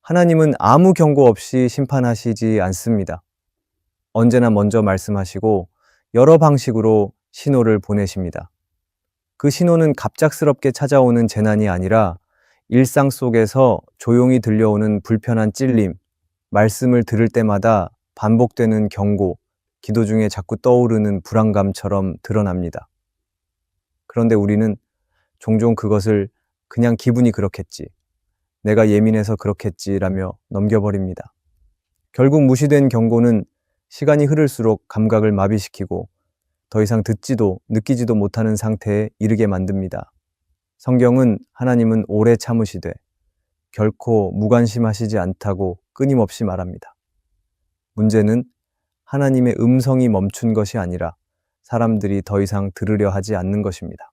하나님은 아무 경고 없이 심판하시지 않습니다. 언제나 먼저 말씀하시고 여러 방식으로 신호를 보내십니다. 그 신호는 갑작스럽게 찾아오는 재난이 아니라 일상 속에서 조용히 들려오는 불편한 찔림, 말씀을 들을 때마다 반복되는 경고, 기도 중에 자꾸 떠오르는 불안감처럼 드러납니다. 그런데 우리는 종종 그것을 그냥 기분이 그렇겠지, 내가 예민해서 그렇겠지라며 넘겨버립니다. 결국 무시된 경고는 시간이 흐를수록 감각을 마비시키고 더 이상 듣지도 느끼지도 못하는 상태에 이르게 만듭니다. 성경은 하나님은 오래 참으시되 결코 무관심하시지 않다고 끊임없이 말합니다. 문제는 하나님의 음성이 멈춘 것이 아니라 사람들이 더 이상 들으려 하지 않는 것입니다.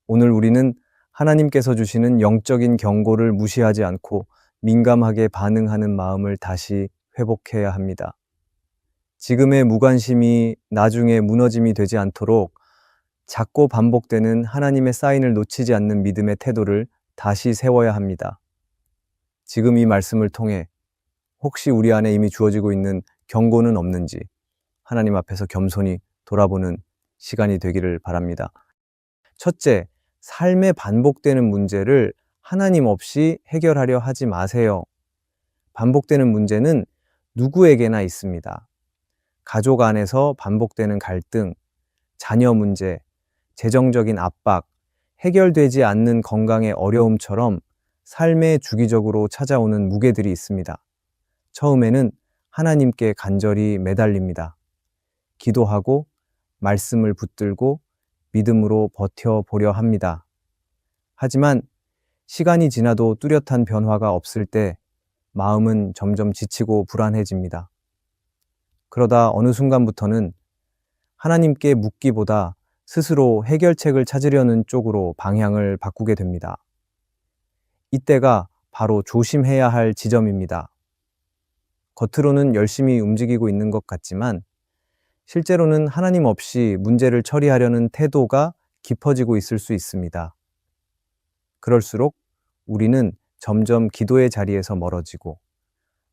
오늘 우리는 하나님께서 주시는 영적인 경고를 무시하지 않고 민감하게 반응하는 마음을 다시 회복해야 합니다. 지금의 무관심이 나중에 무너짐이 되지 않도록 작고 반복되는 하나님의 사인을 놓치지 않는 믿음의 태도를 다시 세워야 합니다. 지금 이 말씀을 통해 혹시 우리 안에 이미 주어지고 있는 경고는 없는지 하나님 앞에서 겸손히 돌아보는 시간이 되기를 바랍니다. 첫째, 삶에 반복되는 문제를 하나님 없이 해결하려 하지 마세요. 반복되는 문제는 누구에게나 있습니다. 가족 안에서 반복되는 갈등, 자녀 문제, 재정적인 압박, 해결되지 않는 건강의 어려움처럼 삶에 주기적으로 찾아오는 무게들이 있습니다. 처음에는 하나님께 간절히 매달립니다. 기도하고 말씀을 붙들고 믿음으로 버텨보려 합니다. 하지만 시간이 지나도 뚜렷한 변화가 없을 때 마음은 점점 지치고 불안해집니다. 그러다 어느 순간부터는 하나님께 묻기보다 스스로 해결책을 찾으려는 쪽으로 방향을 바꾸게 됩니다. 이때가 바로 조심해야 할 지점입니다. 겉으로는 열심히 움직이고 있는 것 같지만 실제로는 하나님 없이 문제를 처리하려는 태도가 깊어지고 있을 수 있습니다. 그럴수록 우리는 점점 기도의 자리에서 멀어지고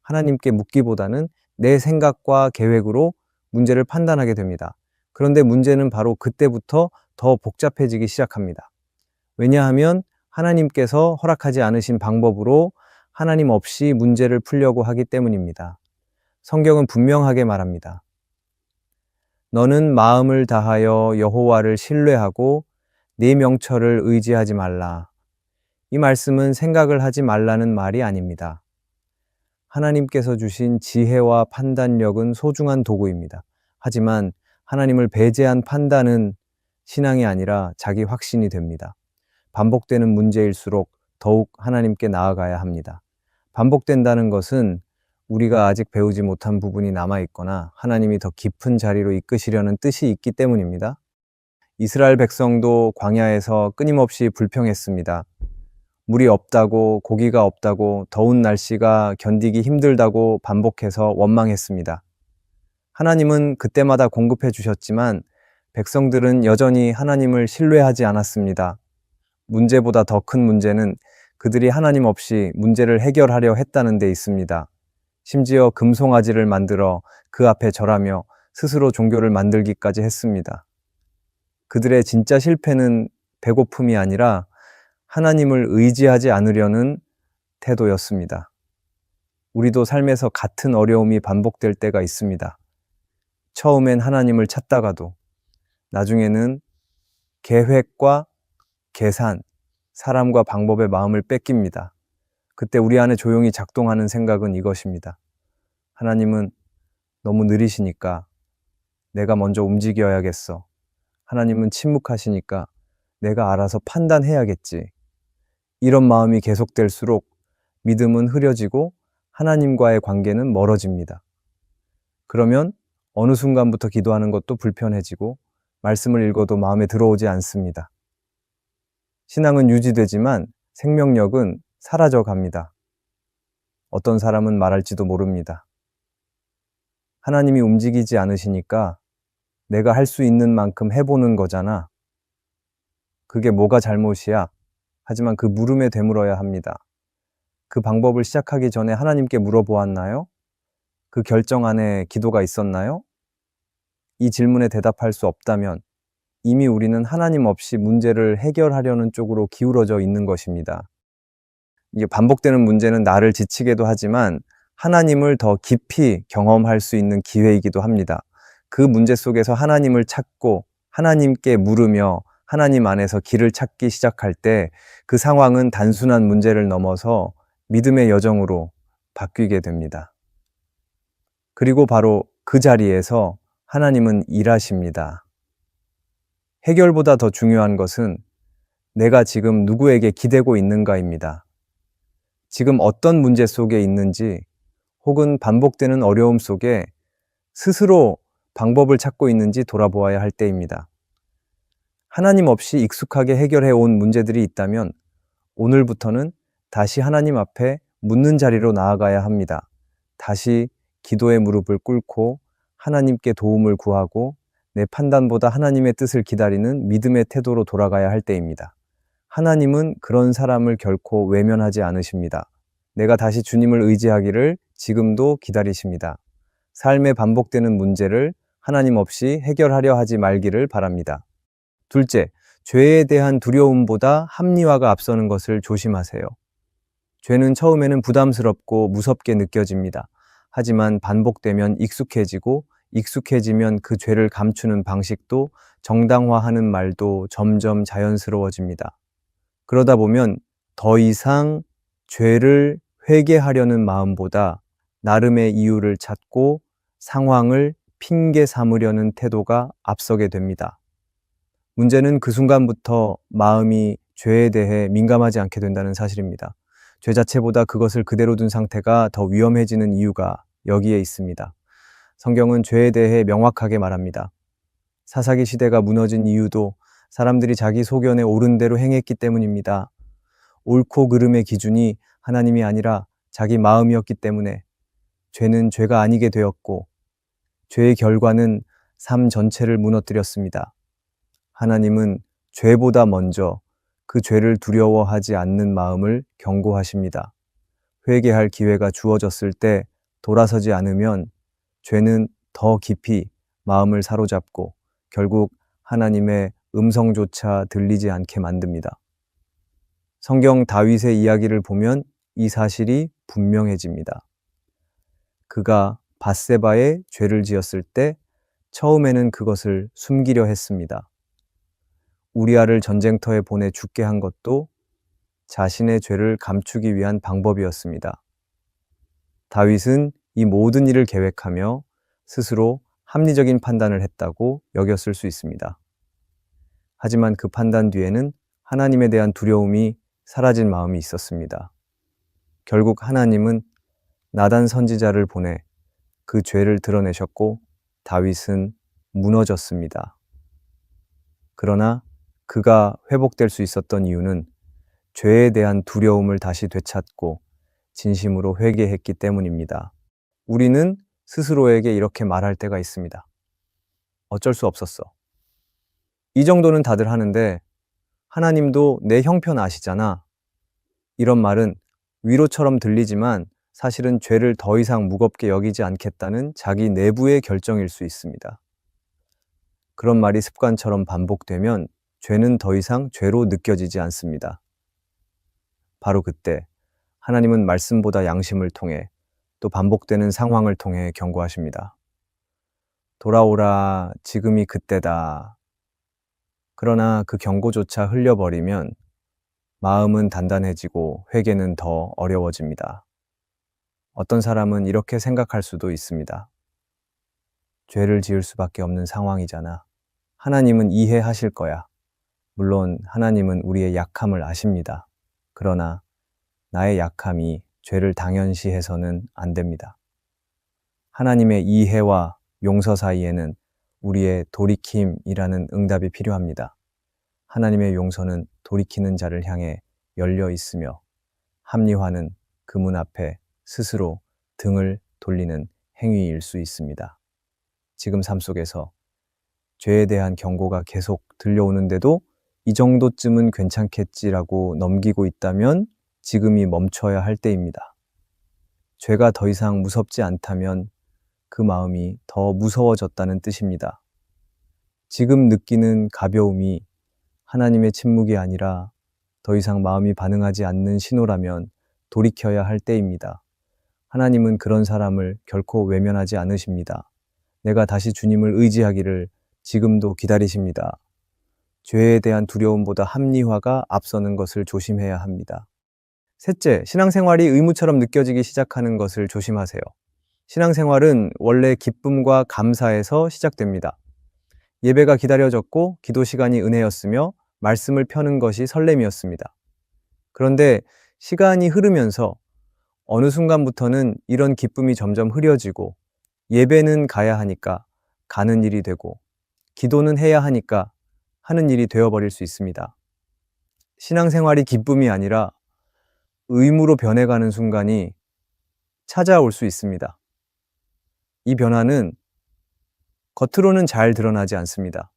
하나님께 묻기보다는 내 생각과 계획으로 문제를 판단하게 됩니다. 그런데 문제는 바로 그때부터 더 복잡해지기 시작합니다. 왜냐하면 하나님께서 허락하지 않으신 방법으로 하나님 없이 문제를 풀려고 하기 때문입니다. 성경은 분명하게 말합니다. 너는 마음을 다하여 여호와를 신뢰하고 네 명철을 의지하지 말라. 이 말씀은 생각을 하지 말라는 말이 아닙니다. 하나님께서 주신 지혜와 판단력은 소중한 도구입니다. 하지만 하나님을 배제한 판단은 신앙이 아니라 자기 확신이 됩니다. 반복되는 문제일수록 더욱 하나님께 나아가야 합니다. 반복된다는 것은 우리가 아직 배우지 못한 부분이 남아있거나 하나님이 더 깊은 자리로 이끄시려는 뜻이 있기 때문입니다. 이스라엘 백성도 광야에서 끊임없이 불평했습니다. 물이 없다고, 고기가 없다고, 더운 날씨가 견디기 힘들다고 반복해서 원망했습니다. 하나님은 그때마다 공급해 주셨지만 백성들은 여전히 하나님을 신뢰하지 않았습니다. 문제보다 더 큰 문제는 그들이 하나님 없이 문제를 해결하려 했다는 데 있습니다. 심지어 금송아지를 만들어 그 앞에 절하며 스스로 종교를 만들기까지 했습니다. 그들의 진짜 실패는 배고픔이 아니라 하나님을 의지하지 않으려는 태도였습니다. 우리도 삶에서 같은 어려움이 반복될 때가 있습니다. 처음엔 하나님을 찾다가도 나중에는 계획과 계산, 사람과 방법의 마음을 뺏깁니다. 그때 우리 안에 조용히 작동하는 생각은 이것입니다. 하나님은 너무 느리시니까 내가 먼저 움직여야겠어. 하나님은 침묵하시니까 내가 알아서 판단해야겠지. 이런 마음이 계속될수록 믿음은 흐려지고 하나님과의 관계는 멀어집니다. 그러면 어느 순간부터 기도하는 것도 불편해지고 말씀을 읽어도 마음에 들어오지 않습니다. 신앙은 유지되지만 생명력은 사라져 갑니다. 어떤 사람은 말할지도 모릅니다. 하나님이 움직이지 않으시니까 내가 할 수 있는 만큼 해보는 거잖아. 그게 뭐가 잘못이야? 하지만 그 물음에 되물어야 합니다. 그 방법을 시작하기 전에 하나님께 물어보았나요? 그 결정 안에 기도가 있었나요? 이 질문에 대답할 수 없다면 이미 우리는 하나님 없이 문제를 해결하려는 쪽으로 기울어져 있는 것입니다. 이게 반복되는 문제는 나를 지치게도 하지만 하나님을 더 깊이 경험할 수 있는 기회이기도 합니다. 그 문제 속에서 하나님을 찾고 하나님께 물으며 하나님 안에서 길을 찾기 시작할 때 그 상황은 단순한 문제를 넘어서 믿음의 여정으로 바뀌게 됩니다. 그리고 바로 그 자리에서 하나님은 일하십니다. 해결보다 더 중요한 것은 내가 지금 누구에게 기대고 있는가입니다. 지금 어떤 문제 속에 있는지 혹은 반복되는 어려움 속에 스스로 방법을 찾고 있는지 돌아보아야 할 때입니다. 하나님 없이 익숙하게 해결해 온 문제들이 있다면 오늘부터는 다시 하나님 앞에 묻는 자리로 나아가야 합니다. 다시 기도의 무릎을 꿇고 하나님께 도움을 구하고 내 판단보다 하나님의 뜻을 기다리는 믿음의 태도로 돌아가야 할 때입니다. 하나님은 그런 사람을 결코 외면하지 않으십니다. 내가 다시 주님을 의지하기를 지금도 기다리십니다. 삶에 반복되는 문제를 하나님 없이 해결하려 하지 말기를 바랍니다. 둘째, 죄에 대한 두려움보다 합리화가 앞서는 것을 조심하세요. 죄는 처음에는 부담스럽고 무섭게 느껴집니다. 하지만 반복되면 익숙해지고 익숙해지면 그 죄를 감추는 방식도 정당화하는 말도 점점 자연스러워집니다. 그러다 보면 더 이상 죄를 회개하려는 마음보다 나름의 이유를 찾고 상황을 핑계 삼으려는 태도가 앞서게 됩니다. 문제는 그 순간부터 마음이 죄에 대해 민감하지 않게 된다는 사실입니다. 죄 자체보다 그것을 그대로 둔 상태가 더 위험해지는 이유가 여기에 있습니다. 성경은 죄에 대해 명확하게 말합니다. 사사기 시대가 무너진 이유도 사람들이 자기 소견에 옳은 대로 행했기 때문입니다. 옳고 그름의 기준이 하나님이 아니라 자기 마음이었기 때문에 죄는 죄가 아니게 되었고 죄의 결과는 삶 전체를 무너뜨렸습니다. 하나님은 죄보다 먼저 그 죄를 두려워하지 않는 마음을 경고하십니다. 회개할 기회가 주어졌을 때 돌아서지 않으면 죄는 더 깊이 마음을 사로잡고 결국 하나님의 음성조차 들리지 않게 만듭니다. 성경 다윗의 이야기를 보면 이 사실이 분명해집니다. 그가 밧세바에 죄를 지었을 때 처음에는 그것을 숨기려 했습니다. 우리아를 전쟁터에 보내 죽게 한 것도 자신의 죄를 감추기 위한 방법이었습니다. 다윗은 이 모든 일을 계획하며 스스로 합리적인 판단을 했다고 여겼을 수 있습니다. 하지만 그 판단 뒤에는 하나님에 대한 두려움이 사라진 마음이 있었습니다. 결국 하나님은 나단 선지자를 보내 그 죄를 드러내셨고 다윗은 무너졌습니다. 그러나 그가 회복될 수 있었던 이유는 죄에 대한 두려움을 다시 되찾고 진심으로 회개했기 때문입니다. 우리는 스스로에게 이렇게 말할 때가 있습니다. 어쩔 수 없었어. 이 정도는 다들 하는데 하나님도 내 형편 아시잖아. 이런 말은 위로처럼 들리지만 사실은 죄를 더 이상 무겁게 여기지 않겠다는 자기 내부의 결정일 수 있습니다. 그런 말이 습관처럼 반복되면 죄는 더 이상 죄로 느껴지지 않습니다. 바로 그때 하나님은 말씀보다 양심을 통해 또 반복되는 상황을 통해 경고하십니다. 돌아오라, 지금이 그때다. 그러나 그 경고조차 흘려버리면 마음은 단단해지고 회개는 더 어려워집니다. 어떤 사람은 이렇게 생각할 수도 있습니다. 죄를 지을 수밖에 없는 상황이잖아. 하나님은 이해하실 거야. 물론 하나님은 우리의 약함을 아십니다. 그러나 나의 약함이 죄를 당연시해서는 안 됩니다. 하나님의 이해와 용서 사이에는 우리의 돌이킴이라는 응답이 필요합니다. 하나님의 용서는 돌이키는 자를 향해 열려 있으며 합리화는 그 문 앞에 스스로 등을 돌리는 행위일 수 있습니다. 지금 삶 속에서 죄에 대한 경고가 계속 들려오는데도 이 정도쯤은 괜찮겠지라고 넘기고 있다면 지금이 멈춰야 할 때입니다. 죄가 더 이상 무섭지 않다면 그 마음이 더 무서워졌다는 뜻입니다. 지금 느끼는 가벼움이 하나님의 침묵이 아니라 더 이상 마음이 반응하지 않는 신호라면 돌이켜야 할 때입니다. 하나님은 그런 사람을 결코 외면하지 않으십니다. 내가 다시 주님을 의지하기를 지금도 기다리십니다. 죄에 대한 두려움보다 합리화가 앞서는 것을 조심해야 합니다. 셋째, 신앙생활이 의무처럼 느껴지기 시작하는 것을 조심하세요. 신앙생활은 원래 기쁨과 감사에서 시작됩니다. 예배가 기다려졌고 기도 시간이 은혜였으며 말씀을 펴는 것이 설렘이었습니다. 그런데 시간이 흐르면서 어느 순간부터는 이런 기쁨이 점점 흐려지고 예배는 가야 하니까 가는 일이 되고 기도는 해야 하니까 하는 일이 되어버릴 수 있습니다. 신앙생활이 기쁨이 아니라 의무로 변해가는 순간이 찾아올 수 있습니다. 이 변화는 겉으로는 잘 드러나지 않습니다.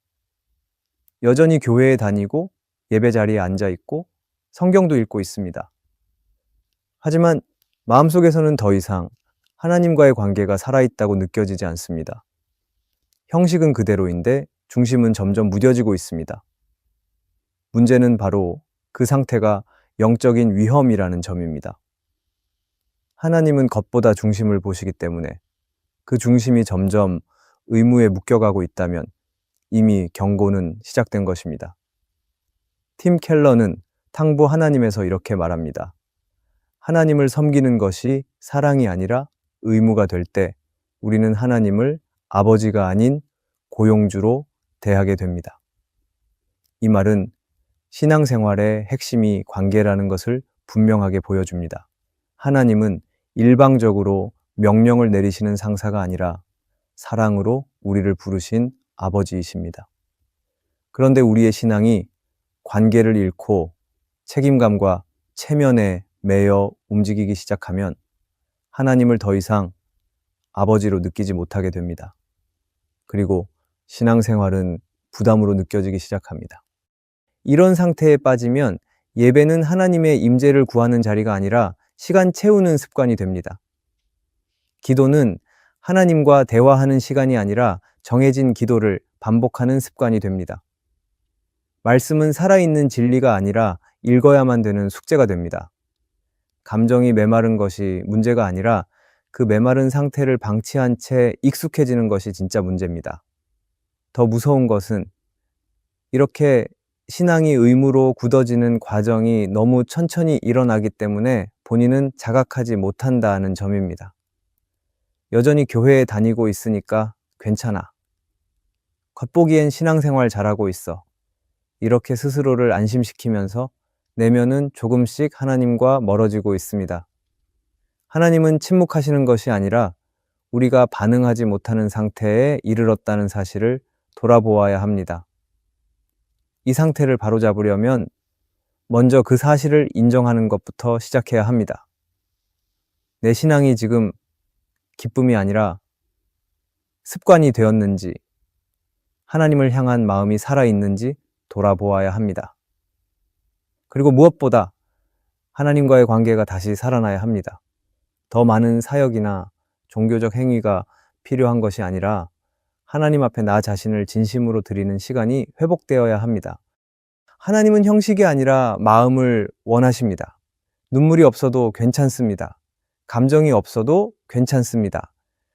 여전히 교회에 다니고 예배 자리에 앉아 있고 성경도 읽고 있습니다. 하지만 마음속에서는 더 이상 하나님과의 관계가 살아있다고 느껴지지 않습니다. 형식은 그대로인데 중심은 점점 무뎌지고 있습니다. 문제는 바로 그 상태가 영적인 위험이라는 점입니다. 하나님은 겉보다 중심을 보시기 때문에 그 중심이 점점 의무에 묶여가고 있다면 이미 경고는 시작된 것입니다. 팀 켈러는 탕부 하나님에서 이렇게 말합니다. 하나님을 섬기는 것이 사랑이 아니라 의무가 될 때 우리는 하나님을 아버지가 아닌 고용주로 대하게 됩니다. 이 말은 신앙생활의 핵심이 관계라는 것을 분명하게 보여줍니다. 하나님은 일방적으로 명령을 내리시는 상사가 아니라 사랑으로 우리를 부르신 아버지이십니다. 그런데 우리의 신앙이 관계를 잃고 책임감과 체면에 매여 움직이기 시작하면 하나님을 더 이상 아버지로 느끼지 못하게 됩니다. 그리고 신앙생활은 부담으로 느껴지기 시작합니다. 이런 상태에 빠지면 예배는 하나님의 임재를 구하는 자리가 아니라 시간 채우는 습관이 됩니다. 기도는 하나님과 대화하는 시간이 아니라 정해진 기도를 반복하는 습관이 됩니다. 말씀은 살아있는 진리가 아니라 읽어야만 되는 숙제가 됩니다. 감정이 메마른 것이 문제가 아니라 그 메마른 상태를 방치한 채 익숙해지는 것이 진짜 문제입니다. 더 무서운 것은 이렇게 신앙이 의무로 굳어지는 과정이 너무 천천히 일어나기 때문에 본인은 자각하지 못한다는 점입니다. 여전히 교회에 다니고 있으니까 괜찮아. 겉보기엔 신앙생활 잘하고 있어. 이렇게 스스로를 안심시키면서 내면은 조금씩 하나님과 멀어지고 있습니다. 하나님은 침묵하시는 것이 아니라 우리가 반응하지 못하는 상태에 이르렀다는 사실을 돌아보아야 합니다. 이 상태를 바로잡으려면 먼저 그 사실을 인정하는 것부터 시작해야 합니다. 내 신앙이 지금 기쁨이 아니라 습관이 되었는지, 하나님을 향한 마음이 살아있는지 돌아보아야 합니다. 그리고 무엇보다 하나님과의 관계가 다시 살아나야 합니다. 더 많은 사역이나 종교적 행위가 필요한 것이 아니라 하나님 앞에 나 자신을 진심으로 드리는 시간이 회복되어야 합니다. 하나님은 형식이 아니라 마음을 원하십니다. 눈물이 없어도 괜찮습니다. 감정이 없어도 괜찮습니다.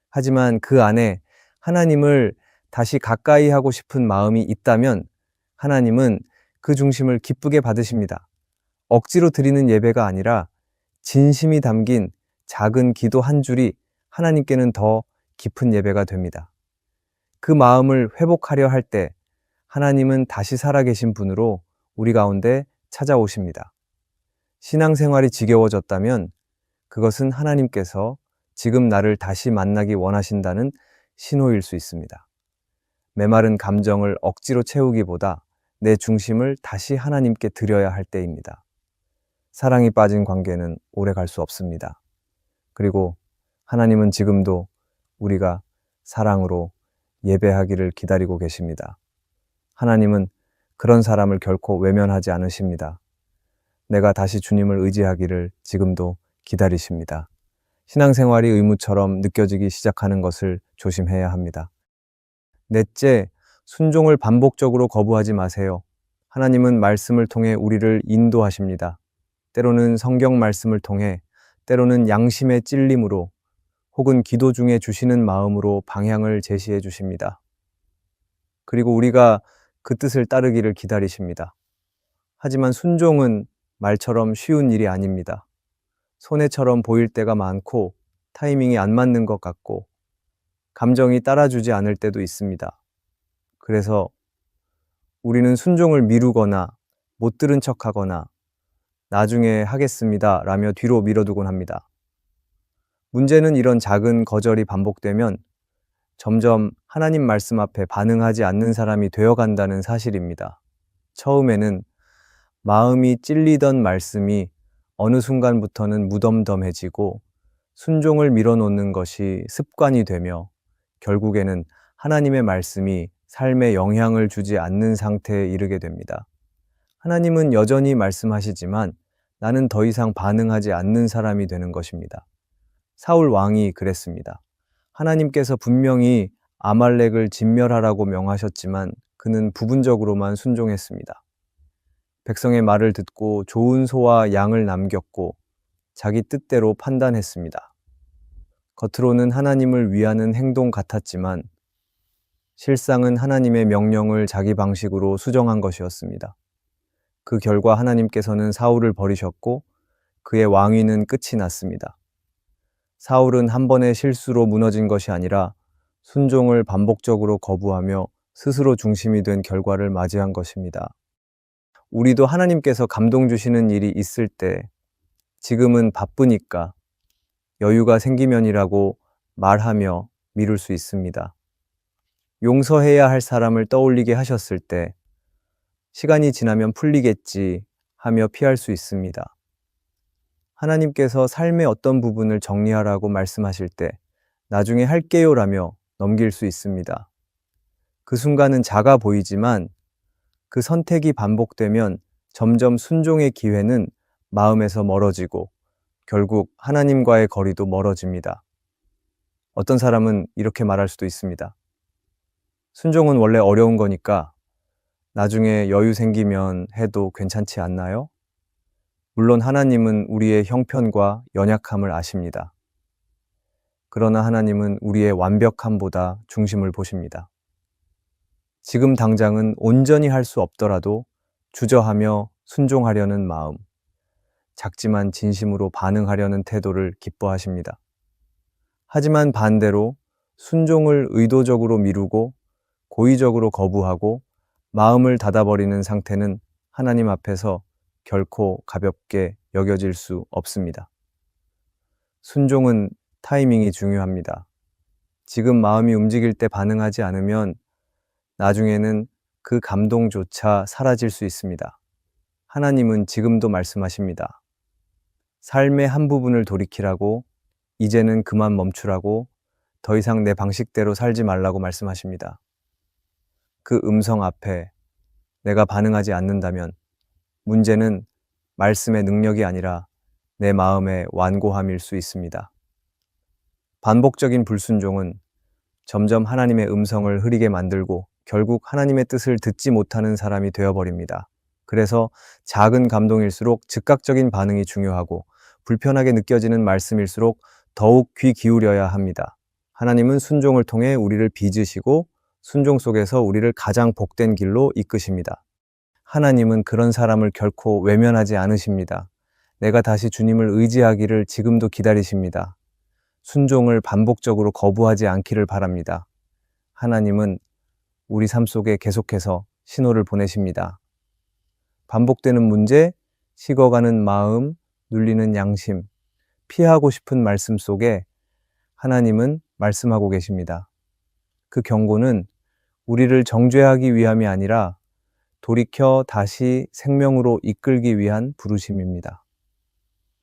하지만 그 안에 하나님을 다시 가까이 하고 싶은 마음이 있다면 하나님은 그 중심을 기쁘게 받으십니다. 억지로 드리는 예배가 아니라 진심이 담긴 작은 기도 한 줄이 하나님께는 더 깊은 예배가 됩니다. 그 마음을 회복하려 할 때 하나님은 다시 살아계신 분으로 우리 가운데 찾아오십니다. 신앙생활이 지겨워졌다면 그것은 하나님께서 지금 나를 다시 만나기 원하신다는 신호일 수 있습니다. 메마른 감정을 억지로 채우기보다 내 중심을 다시 하나님께 드려야 할 때입니다. 사랑이 빠진 관계는 오래 갈 수 없습니다. 그리고 하나님은 지금도 우리가 사랑으로 예배하기를 기다리고 계십니다. 하나님은 그런 사람을 결코 외면하지 않으십니다. 내가 다시 주님을 의지하기를 지금도 기다리십니다. 신앙생활이 의무처럼 느껴지기 시작하는 것을 조심해야 합니다. 넷째, 순종을 반복적으로 거부하지 마세요. 하나님은 말씀을 통해 우리를 인도하십니다. 때로는 성경 말씀을 통해, 때로는 양심의 찔림으로, 혹은 기도 중에 주시는 마음으로 방향을 제시해 주십니다. 그리고 우리가 그 뜻을 따르기를 기다리십니다. 하지만 순종은 말처럼 쉬운 일이 아닙니다. 손해처럼 보일 때가 많고, 타이밍이 안 맞는 것 같고, 감정이 따라주지 않을 때도 있습니다. 그래서 우리는 순종을 미루거나 못 들은 척하거나 나중에 하겠습니다 라며 뒤로 미뤄두곤 합니다. 문제는 이런 작은 거절이 반복되면 점점 하나님 말씀 앞에 반응하지 않는 사람이 되어간다는 사실입니다. 처음에는 마음이 찔리던 말씀이 어느 순간부터는 무덤덤해지고 순종을 밀어놓는 것이 습관이 되며 결국에는 하나님의 말씀이 삶에 영향을 주지 않는 상태에 이르게 됩니다. 하나님은 여전히 말씀하시지만 나는 더 이상 반응하지 않는 사람이 되는 것입니다. 사울 왕이 그랬습니다. 하나님께서 분명히 아말렉을 진멸하라고 명하셨지만 그는 부분적으로만 순종했습니다. 백성의 말을 듣고 좋은 소와 양을 남겼고 자기 뜻대로 판단했습니다. 겉으로는 하나님을 위하는 행동 같았지만 실상은 하나님의 명령을 자기 방식으로 수정한 것이었습니다. 그 결과 하나님께서는 사울을 버리셨고 그의 왕위는 끝이 났습니다. 사울은 한 번의 실수로 무너진 것이 아니라 순종을 반복적으로 거부하며 스스로 중심이 된 결과를 맞이한 것입니다. 우리도 하나님께서 감동 주시는 일이 있을 때 지금은 바쁘니까 여유가 생기면이라고 말하며 미룰 수 있습니다. 용서해야 할 사람을 떠올리게 하셨을 때 시간이 지나면 풀리겠지 하며 피할 수 있습니다. 하나님께서 삶의 어떤 부분을 정리하라고 말씀하실 때 나중에 할게요라며 넘길 수 있습니다. 그 순간은 작아 보이지만 그 선택이 반복되면 점점 순종의 기회는 마음에서 멀어지고 결국 하나님과의 거리도 멀어집니다. 어떤 사람은 이렇게 말할 수도 있습니다. 순종은 원래 어려운 거니까 나중에 여유 생기면 해도 괜찮지 않나요? 물론 하나님은 우리의 형편과 연약함을 아십니다. 그러나 하나님은 우리의 완벽함보다 중심을 보십니다. 지금 당장은 온전히 할 수 없더라도 주저하며 순종하려는 마음, 작지만 진심으로 반응하려는 태도를 기뻐하십니다. 하지만 반대로 순종을 의도적으로 미루고 고의적으로 거부하고 마음을 닫아버리는 상태는 하나님 앞에서 결코 가볍게 여겨질 수 없습니다. 순종은 타이밍이 중요합니다. 지금 마음이 움직일 때 반응하지 않으면 나중에는 그 감동조차 사라질 수 있습니다. 하나님은 지금도 말씀하십니다. 삶의 한 부분을 돌이키라고, 이제는 그만 멈추라고, 더 이상 내 방식대로 살지 말라고 말씀하십니다. 그 음성 앞에 내가 반응하지 않는다면 문제는 말씀의 능력이 아니라 내 마음의 완고함일 수 있습니다. 반복적인 불순종은 점점 하나님의 음성을 흐리게 만들고 결국 하나님의 뜻을 듣지 못하는 사람이 되어버립니다. 그래서 작은 감동일수록 즉각적인 반응이 중요하고 불편하게 느껴지는 말씀일수록 더욱 귀 기울여야 합니다. 하나님은 순종을 통해 우리를 빚으시고 순종 속에서 우리를 가장 복된 길로 이끄십니다. 하나님은 그런 사람을 결코 외면하지 않으십니다. 내가 다시 주님을 의지하기를 지금도 기다리십니다. 순종을 반복적으로 거부하지 않기를 바랍니다. 하나님은 우리 삶 속에 계속해서 신호를 보내십니다. 반복되는 문제, 식어가는 마음, 눌리는 양심, 피하고 싶은 말씀 속에 하나님은 말씀하고 계십니다. 그 경고는 우리를 정죄하기 위함이 아니라 돌이켜 다시 생명으로 이끌기 위한 부르심입니다.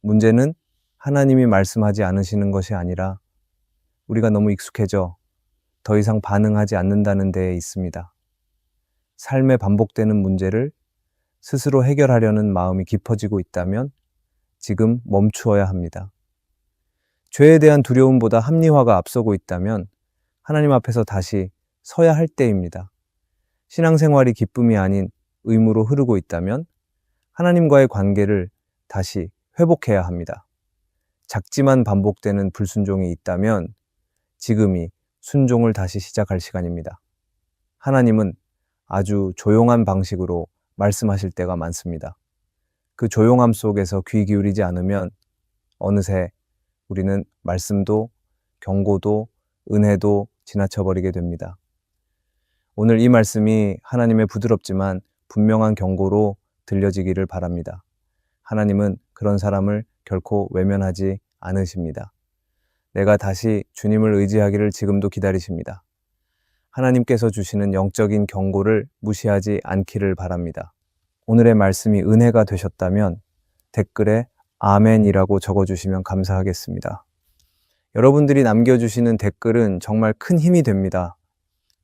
문제는 하나님이 말씀하지 않으시는 것이 아니라 우리가 너무 익숙해져 더 이상 반응하지 않는다는 데에 있습니다. 삶에 반복되는 문제를 스스로 해결하려는 마음이 깊어지고 있다면 지금 멈추어야 합니다. 죄에 대한 두려움보다 합리화가 앞서고 있다면 하나님 앞에서 다시 서야 할 때입니다. 신앙생활이 기쁨이 아닌 의무로 흐르고 있다면 하나님과의 관계를 다시 회복해야 합니다. 작지만 반복되는 불순종이 있다면 지금이 순종을 다시 시작할 시간입니다. 하나님은 아주 조용한 방식으로 말씀하실 때가 많습니다. 그 조용함 속에서 귀 기울이지 않으면 어느새 우리는 말씀도 경고도 은혜도 지나쳐버리게 됩니다. 오늘 이 말씀이 하나님의 부드럽지만 분명한 경고로 들려지기를 바랍니다. 하나님은 그런 사람을 결코 외면하지 않으십니다. 내가 다시 주님을 의지하기를 지금도 기다리십니다. 하나님께서 주시는 영적인 경고를 무시하지 않기를 바랍니다. 오늘의 말씀이 은혜가 되셨다면 댓글에 아멘이라고 적어주시면 감사하겠습니다. 여러분들이 남겨주시는 댓글은 정말 큰 힘이 됩니다.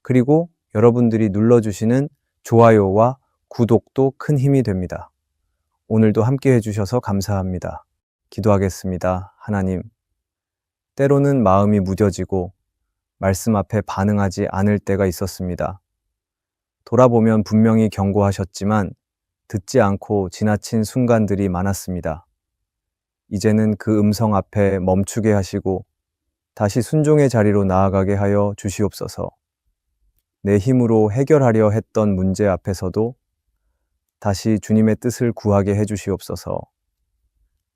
그리고 여러분들이 눌러주시는 좋아요와 구독도 큰 힘이 됩니다. 오늘도 함께 해주셔서 감사합니다. 기도하겠습니다. 하나님, 때로는 마음이 무뎌지고 말씀 앞에 반응하지 않을 때가 있었습니다. 돌아보면 분명히 경고하셨지만 듣지 않고 지나친 순간들이 많았습니다. 이제는 그 음성 앞에 멈추게 하시고 다시 순종의 자리로 나아가게 하여 주시옵소서. 내 힘으로 해결하려 했던 문제 앞에서도 다시 주님의 뜻을 구하게 해주시옵소서.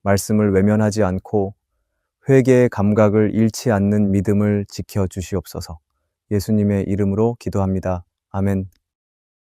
말씀을 외면하지 않고 회개의 감각을 잃지 않는 믿음을 지켜주시옵소서. 예수님의 이름으로 기도합니다. 아멘.